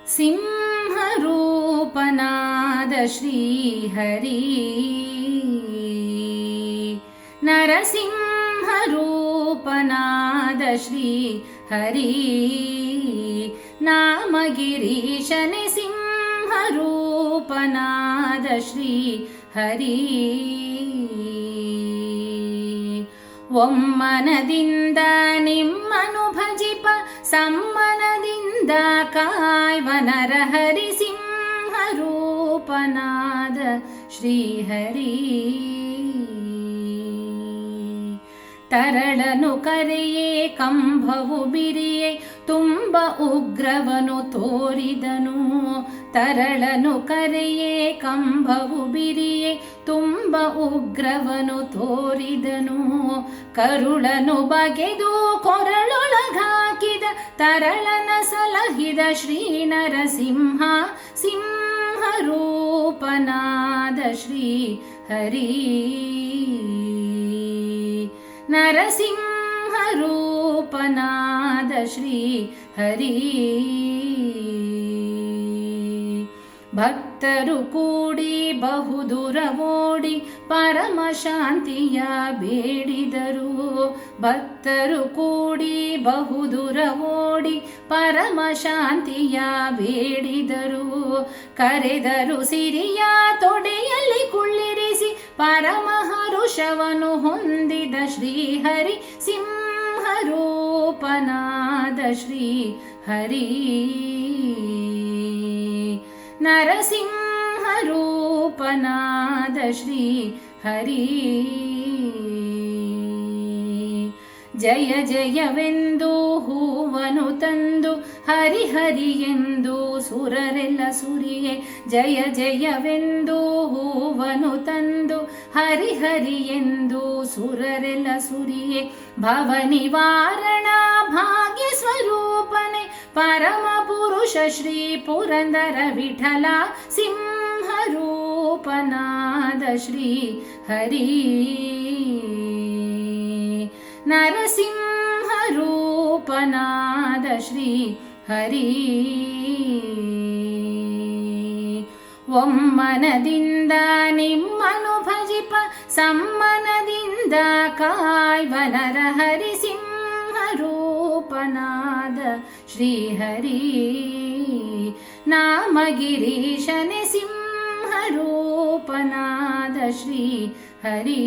ಸಿಂಹರೂಪನಾದ ಶ್ರೀಹರಿ ನರಸಿಂಹರೂಪನಾದ ಶ್ರೀಹರಿ ನಾಮಗಿರೀಶನೆ ಸಿಂಹರೂಪನಾದ ಶ್ರೀಹರಿ ಒಮ್ಮನದಿಂದ ನಿಮ್ಮನು ಭಜಿಪ ಸಮ್ಮನದಿಂದ ಕಾಯ್ವ ನರಹರಿ ಸಿಂಹರೂಪನಾದ ಶ್ರೀಹರಿ ತರಳನು ಕರೆಯೇ ಕಂಭವು ಬಿರಿಯೇ ತುಂಬ ಉಗ್ರವನು ತೋರಿದನು ತರಳನು ಕರೆಯೇ ಕಂಭವು ಬಿರಿಯೇ ತುಂಬ ಉಗ್ರವನು ತೋರಿದನು ಕರುಳನು ಬಗೆದು ಕೊರಳೊಳಗಾಕಿದ ತರಳನ ಸಲಹಿದ ಶ್ರೀ ನರಸಿಂಹ ಸಿಂಹರೂಪನಾದ ಶ್ರೀ ಹರಿ ನರಸಿಂಹರೂಪನಾದ ಶ್ರೀ ಹರಿ ಭಕ್ತರು ಕೂಡಿ ಬಹುದೂರ ಓಡಿ ಪರಮ ಶಾಂತಿಯ ಬೇಡಿದರು ಭಕ್ತರು ಕೂಡಿ ಬಹುದೂರ ಓಡಿ ಪರಮ ಶಾಂತಿಯ ಬೇಡಿದರು ಕರೆದರು ಸಿರಿಯ ತೊಡೆಯಲ್ಲಿ ಕುಳ್ಳಿರಿಸಿ ಪರಮ ಹರುಷವನು ಹೊಂದಿದ ಶ್ರೀಹರಿ ಸಿಂಹರೂಪನಾದ ಶ್ರೀ ಹರಿ ನರಸಿಂಹರೂಪನಾದ ಶ್ರೀ ಹರಿ ಜಯ ಜಯವೆಂದು ಹೂವನು ತಂದು ಹರಿಹರಿ ಎಂದು ಸುರರೆಲ್ಲ ಸುರಿಯೇ ಜಯ ಜಯವೆಂದು ಹೂವನು ತಂದು ಹರಿಹರಿ ಎಂದು ಸುರರೆಲ್ಲ ಸುರಿಯೇ ಭವನಿವಾರಣ ಭಾಗ್ಯ ಸ್ವರೂಪನೆ ಪರಮ ಪುರುಷ ಶ್ರೀ ಪುರಂದರ ವಿಠಲ ಸಿಂಹರೂಪನಾದ ಶ್ರೀ ಹರಿ ನರಸಿಂಹರೂಪನಾದ ಶ್ರೀ ಹರಿ ಒಮ್ಮನದಿಂದ ನಿಮ್ಮನು ಭಜಿಪ ಸಮ್ಮನದಿಂದ ಕಾಯ್ವ ನರಹರಿ ಸಿಂಹರೂಪನಾದ ಶ್ರೀಹರಿ ನಾಮಗಿರೀಶನೆ ಸಿಂಹರೂಪನಾದ ಶ್ರೀ ಹರಿ